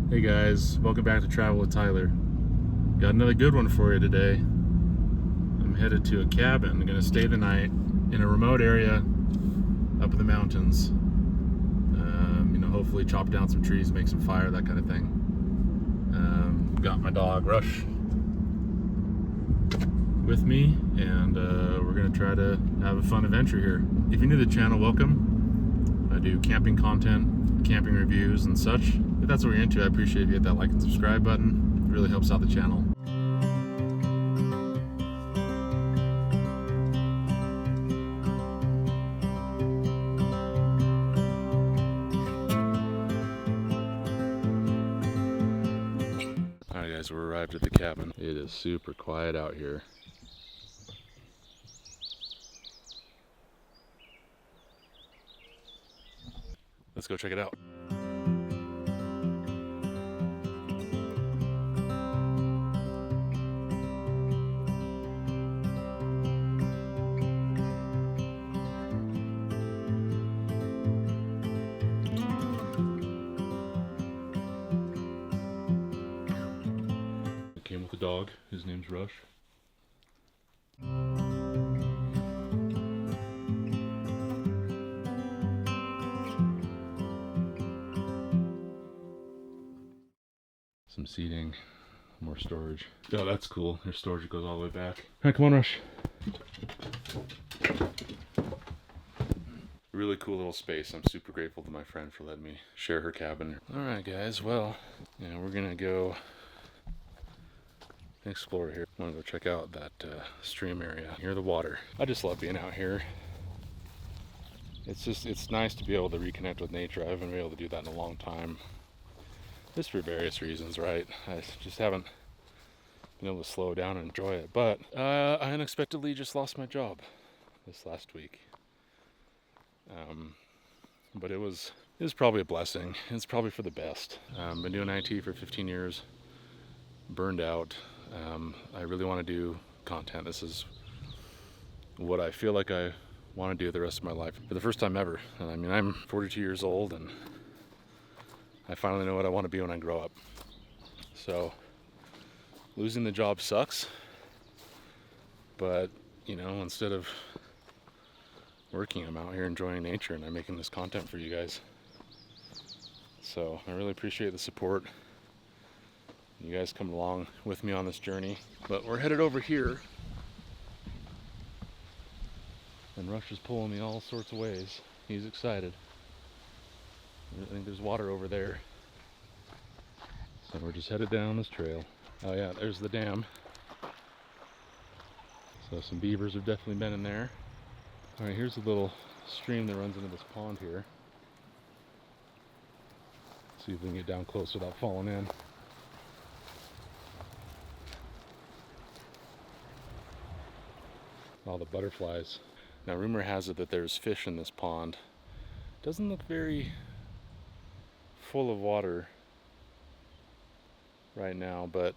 Hey guys, welcome back to Travel with Tyler. Got another good one for you today. I'm headed to a cabin. I'm gonna stay the night in a remote area up in the mountains. Hopefully chop down some trees, make some fire, that kind of thing. Got my dog Rush with me, and we're gonna try to have a fun adventure here. If you're new to the channel, welcome. I do camping content, camping reviews and such. If that's what you're into, I appreciate if you hit that like and subscribe button. It really helps out the channel. Alright guys, we're arrived at the cabin. It is super quiet out here. Let's go check it out. I came with a dog. His name's Rush. Some seating, more storage. Oh, that's cool. There's storage that goes all the way back. Alright, come on, Rush. Really cool little space. I'm super grateful to my friend for letting me share her cabin. Alright guys, well, we're gonna go explore here. I want to go check out that stream area near the water. I just love being out here. It's nice to be able to reconnect with nature. I haven't been able to do that in a long time. Just for various reasons, right? I just haven't been able to slow down and enjoy it. But I unexpectedly just lost my job this last week. But it was probably a blessing. It's probably for the best. Been doing IT for 15 years, burned out. I really want to do content. This is what I feel like I want to do the rest of my life for the first time ever. And I mean, I'm 42 years old and I finally know what I want to be when I grow up. So losing the job sucks, but instead of working, I'm out here enjoying nature and I'm making this content for you guys. So I really appreciate the support. You guys come along with me on this journey, but we're headed over here and Rush is pulling me all sorts of ways. He's excited. I think there's water over there. So we're just headed down this trail. Oh yeah, there's the dam. So some beavers have definitely been in there. Alright, here's a little stream that runs into this pond here. See if we can get down close without falling in. All the butterflies. Now rumor has it that there's fish in this pond. Doesn't look very full of water right now, but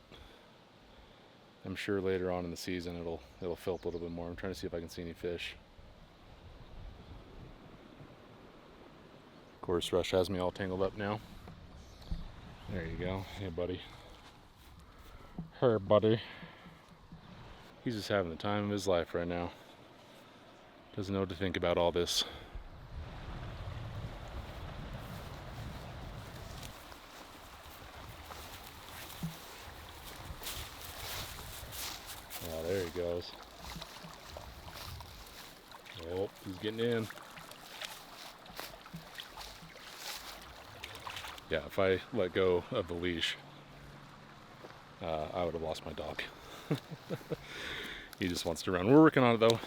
I'm sure later on in the season it'll fill up a little bit more. I'm trying to see if I can see any fish. Of course, Rush has me all tangled up now. There you go. Hey, buddy. Her buddy. He's just having the time of his life right now. Doesn't know what to think about all this. Oh, there he goes. Oh, he's getting in. Yeah, if I let go of the leash, I would have lost my dog. He just wants to run. We're working on it though.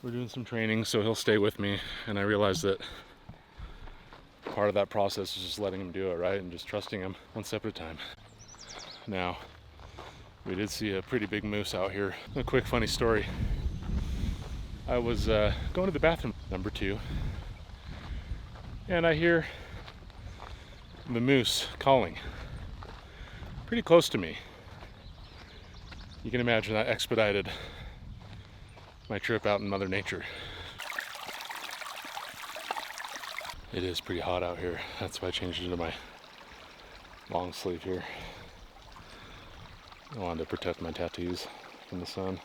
We're doing some training, so he'll stay with me. And I realize that part of that process is just letting him do it, right? And just trusting him one step at a time. Now, we did see a pretty big moose out here. A quick funny story. I was going to the bathroom, number 2, and I hear the moose calling pretty close to me. You can imagine that expedited my trip out in Mother Nature. It is pretty hot out here. That's why I changed into my long sleeve here. I wanted to protect my tattoos from the sun.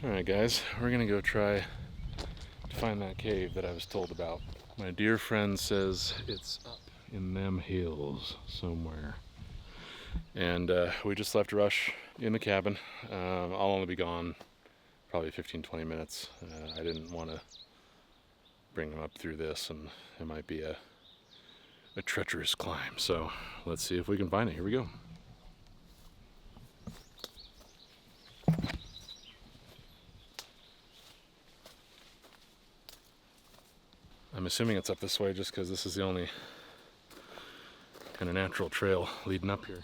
Alright guys, we're gonna go try to find that cave that I was told about. My dear friend says it's up in them hills somewhere. And we just left Rush in the cabin. I'll only be gone probably 15-20 minutes. I didn't want to bring him up through this, and it might be a treacherous climb. So let's see if we can find it. Here we go. I'm assuming it's up this way just because this is the only kind of natural trail leading up here.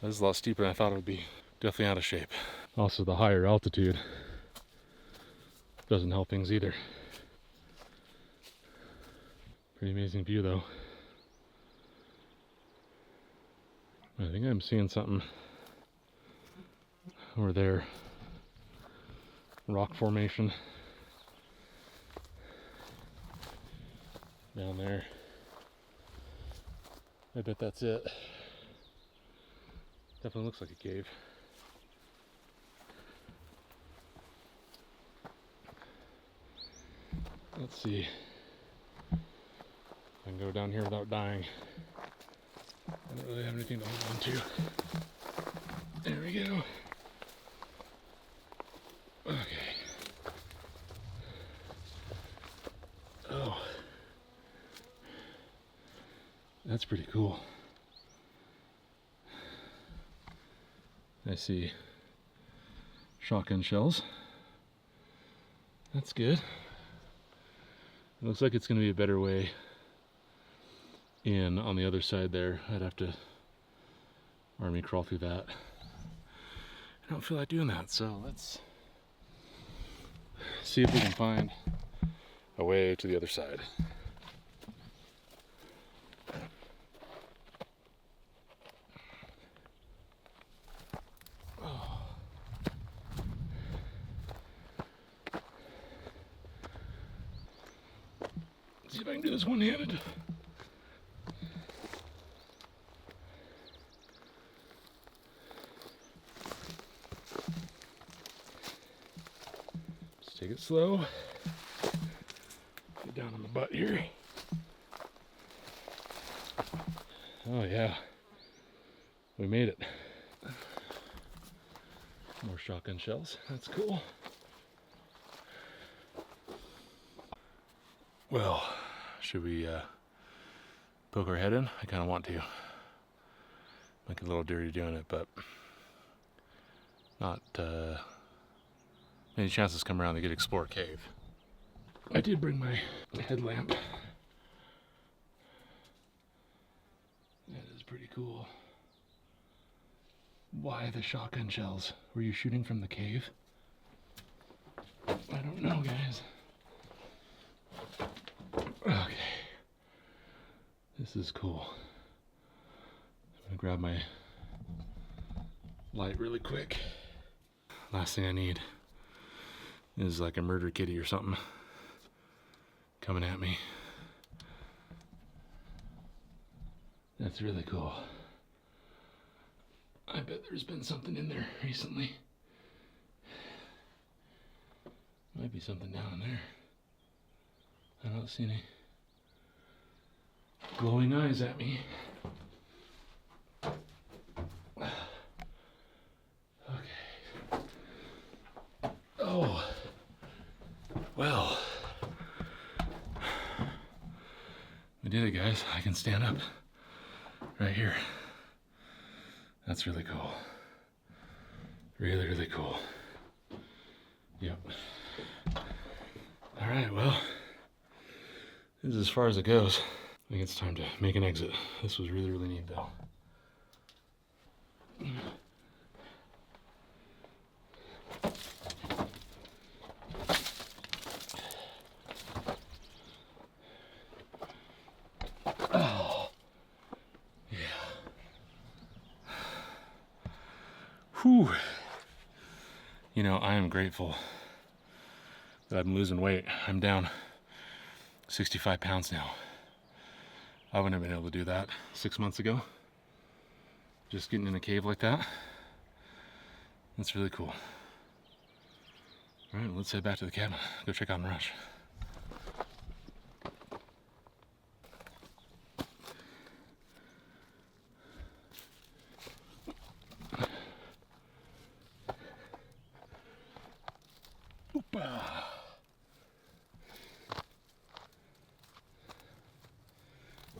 This is a lot steeper than I thought it would be. Definitely out of shape. Also, the higher altitude doesn't help things either. Pretty amazing view though. I think I'm seeing something over there. Rock formation down there. I bet that's it. Definitely looks like a cave. Let's see. I can go down here without dying. I don't really have anything to hold on to. There we go. Okay. Oh. That's pretty cool. I see shotgun shells. That's good. It looks like it's going to be a better way in on the other side there. I'd have to army crawl through that. I don't feel like doing that, so let's see if we can find a way to the other side. See if I can do this one-handed. Just take it slow. Get down on the butt here. Oh yeah, we made it. More shotgun shells, that's cool. Well, should we poke our head in? I kind of want to. Make it a little dirty doing it, but not many chances come around to get to explore a cave. I did bring my headlamp. That is pretty cool. Why the shotgun shells? Were you shooting from the cave? I don't know, guys. Okay. This is cool. I'm gonna grab my light really quick. Last thing I need is like a murder kitty or something coming at me. That's really cool. I bet there's been something in there recently. Might be something down there. I don't see any glowing eyes at me. Okay. Oh. Well. We did it, guys. I can stand up right here. That's really cool. Really, really cool. Yep. All right, well, this is as far as it goes. I think it's time to make an exit. This was really, really neat, though. Oh, yeah. Whew. You know, I am grateful that I've been losing weight. I'm down 65 pounds now. I wouldn't have been able to do that 6 months ago. Just getting in a cave like that. That's really cool. All right, let's head back to the cabin. Go check out Rush.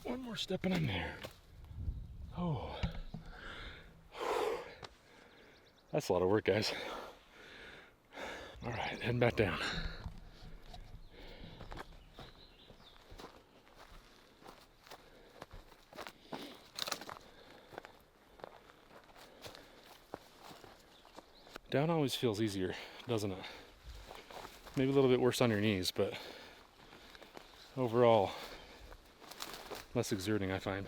One more step and I'm there. Oh. That's a lot of work, guys. All right, heading back down. Down always feels easier, doesn't it? Maybe a little bit worse on your knees, but overall, less exerting, I find.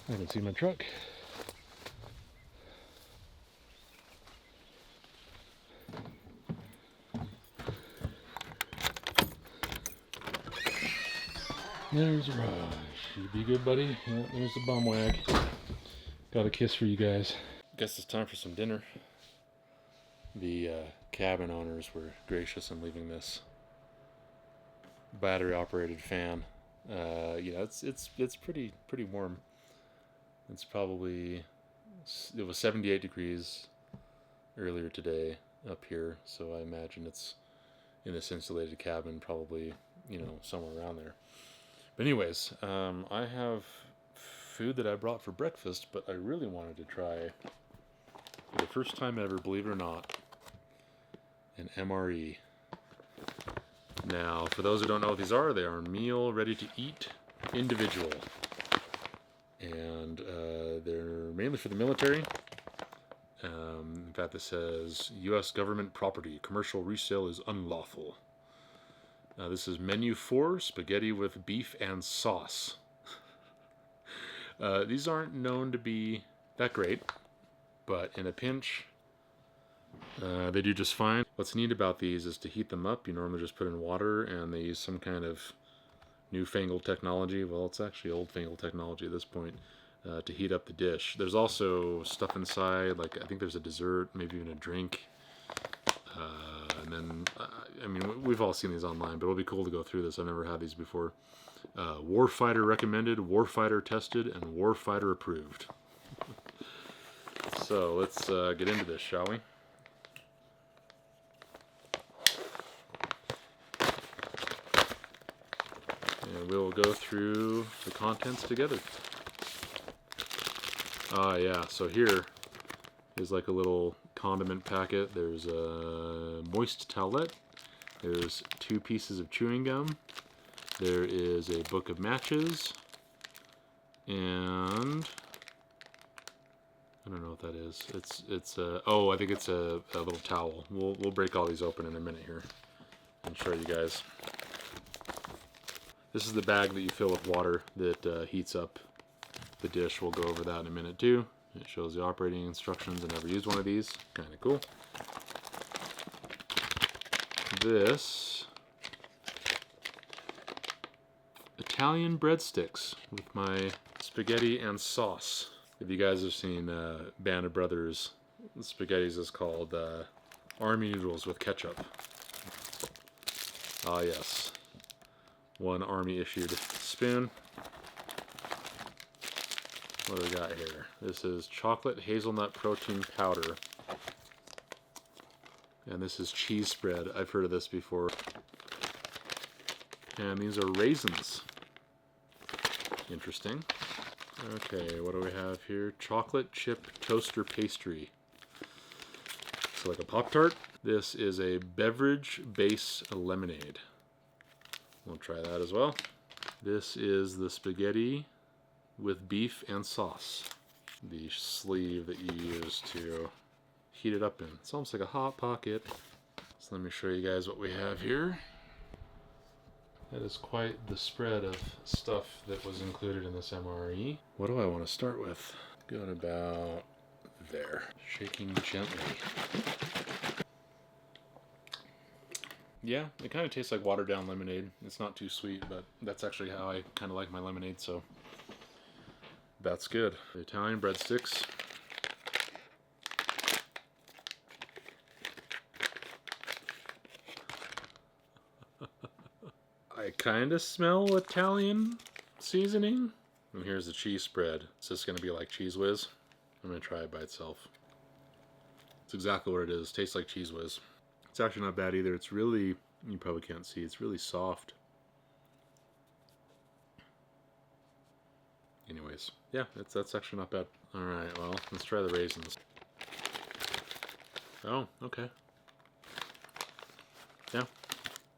I can see my truck. There's Rush. You be good, buddy? Yeah, there's the bum wag. Got a kiss for you guys. Guess it's time for some dinner. The cabin owners were gracious in leaving this battery-operated fan. Yeah, it's pretty warm. It's probably, it was 78 degrees earlier today up here, so I imagine it's in this insulated cabin, probably, you know, somewhere around there. But anyways, I have food that I brought for breakfast, but I really wanted to try, for the first time ever, believe it or not, an MRE. Now, for those who don't know what these are, they are meal ready to eat individual. And they're mainly for the military. In fact, this says U.S. government property. Commercial resale is unlawful. This is menu 4, spaghetti with beef and sauce. These aren't known to be that great, but in a pinch, they do just fine. What's neat about these is to heat them up. You normally just put in water, and they use some kind of newfangled technology. Well, it's actually old-fangled technology at this point, to heat up the dish. There's also stuff inside, like I think there's a dessert, maybe even a drink. And then, I mean, we've all seen these online, but it'll be cool to go through this. I've never had these before. Warfighter recommended, Warfighter tested, and Warfighter approved. So let's get into this, shall we? And we'll go through the contents together. Yeah, so here is like a little condiment packet. There's a moist towelette. There's 2 pieces of chewing gum. There is a book of matches. And I don't know what that is. It's oh, I think it's a little towel. We'll break all these open in a minute here and show you guys. This is the bag that you fill with water that heats up the dish. We'll go over that in a minute too. It shows the operating instructions. I never used one of these. Kind of cool. This Italian breadsticks with my spaghetti and sauce. If you guys have seen Band of Brothers, spaghettis is called Army noodles with ketchup. Ah yes, one Army issued spoon. What do we got here? This is chocolate hazelnut protein powder. And this is cheese spread. I've heard of this before. And these are raisins. Interesting. Okay, what do we have here? Chocolate chip toaster pastry. So like a Pop-Tart. This is a beverage base lemonade. We'll try that as well. This is the spaghetti with beef and sauce. The sleeve that you use to heat it up in. It's almost like a Hot Pocket. So let me show you guys what we have here. That is quite the spread of stuff that was included in this MRE. What do I want to start with? Go to about there. Shaking gently. Yeah, it kind of tastes like watered down lemonade. It's not too sweet, but that's actually how I kind of like my lemonade, so that's good. The Italian breadsticks. I kind of smell Italian seasoning. And here's the cheese spread. It's just going to be like Cheese Whiz. I'm going to try it by itself. It's exactly what it is. Tastes like Cheese Whiz. It's actually not bad either. It's really, you probably can't see, it's really soft. Anyways, yeah, that's actually not bad. Alright, well, let's try the raisins. Oh, okay. Yeah,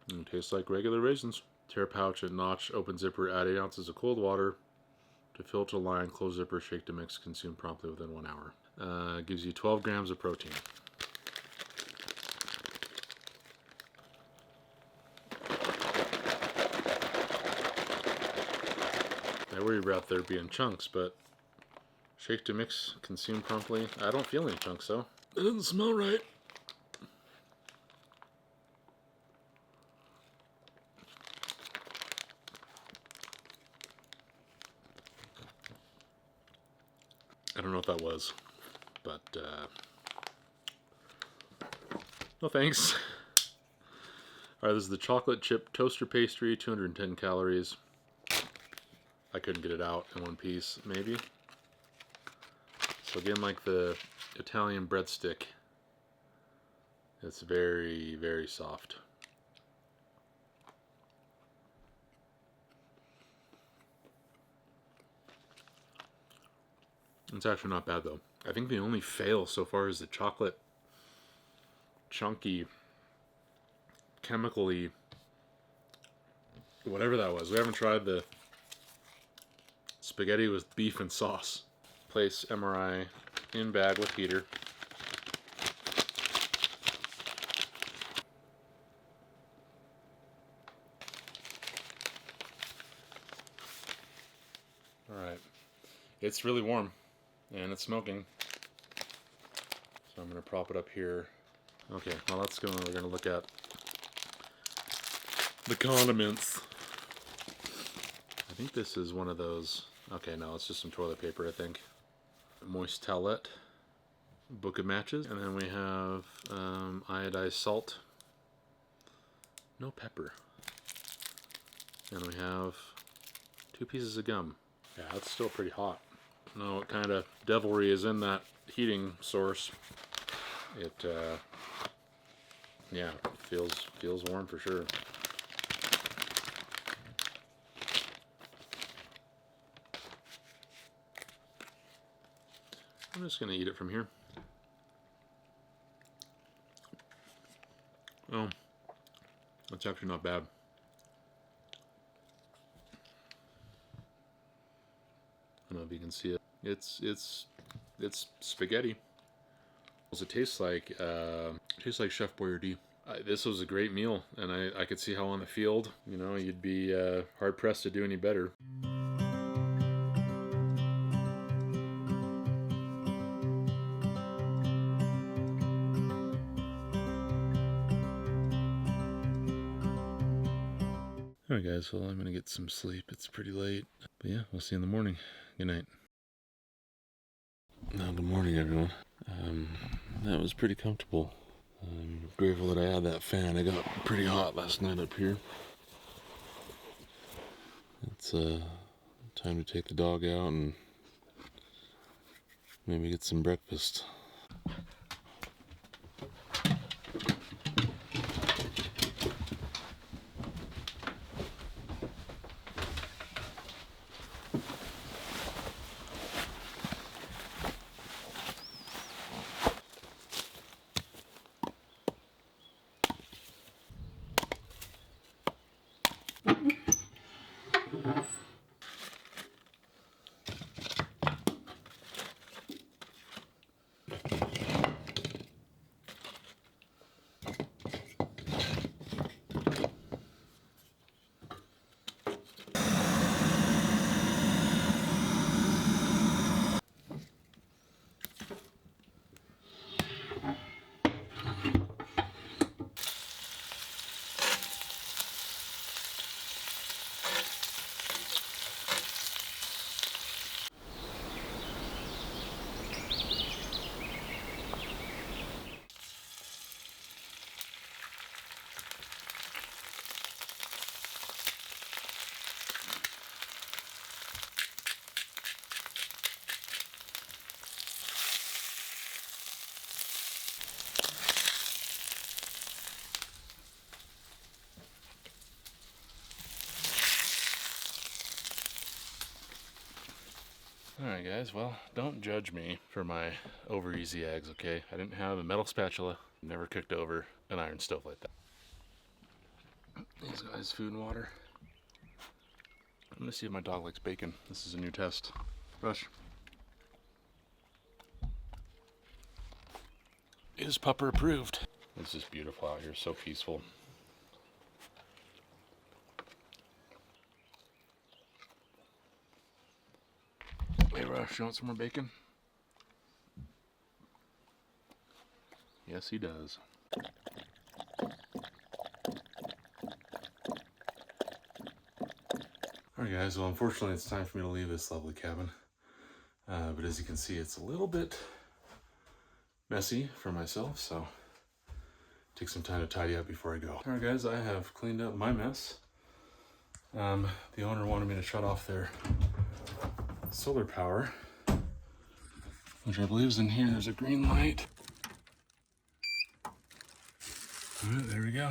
it tastes like regular raisins. Tear pouch and notch, open zipper, add 8 ounces of cold water to fill to line, close zipper, shake to mix, consume promptly within 1 hour. Gives you 12 grams of protein. I worry about there being chunks, but shake to mix, consume promptly. I don't feel any chunks though. It doesn't smell right. I don't know what that was, but no thanks. Alright, this is the chocolate chip toaster pastry, 210 calories. I couldn't get it out in one piece, maybe. So again, like the Italian breadstick, it's very, very soft. It's actually not bad though. I think the only fail so far is the chocolate chunky, chemically, whatever that was. We haven't tried the spaghetti with beef and sauce. Place MRI in bag with heater. Alright. It's really warm and it's smoking. So I'm going to prop it up here. Okay, well let's go. We're going to look at the condiments. I think this is one of those. Okay, no, it's just some toilet paper, I think. Moist towelette, book of matches, and then we have iodized salt, no pepper, and we have 2 pieces of gum. Yeah, that's still pretty hot. I don't know what kind of devilry is in that heating source. It yeah, feels warm for sure. I'm just going to eat it from here. Oh, that's actually not bad. I don't know if you can see it. It's spaghetti. It tastes like Chef Boyardee. This was a great meal, and I could see how on the field, you know, you'd be hard pressed to do any better. Alright guys, well I'm going to get some sleep. It's pretty late. But yeah, we'll see you in the morning. Good night. Now, good morning everyone. That was pretty comfortable. I'm grateful that I had that fan. I got pretty hot last night up here. It's time to take the dog out and maybe get some breakfast. Alright guys, well, don't judge me for my over easy eggs, okay? I didn't have a metal spatula, never cooked over an iron stove like that. These guys, food and water. I'm gonna see if my dog likes bacon. This is a new test. Rush. Is pupper approved? This is beautiful out here, so peaceful. Hey Rush, you want some more bacon? Yes, he does. Alright guys, well unfortunately it's time for me to leave this lovely cabin. But as you can see, it's a little bit messy for myself, so take some time to tidy up before I go. Alright guys, I have cleaned up my mess. The owner wanted me to shut off their solar power, which I believe is in here. There's a green light. Alright, there we go.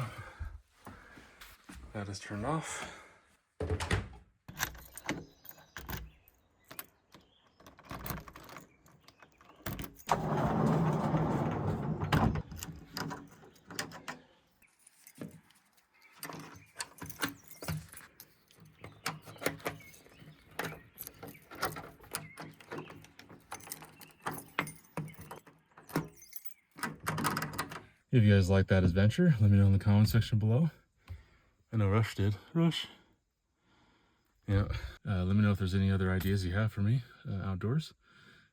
That is turned off. If you guys like that adventure, let me know in the comment section below. I know Rush did. Rush. Yeah. Let me know if there's any other ideas you have for me outdoors.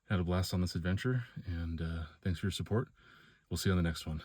Had a blast on this adventure, and thanks for your support. We'll see you on the next one.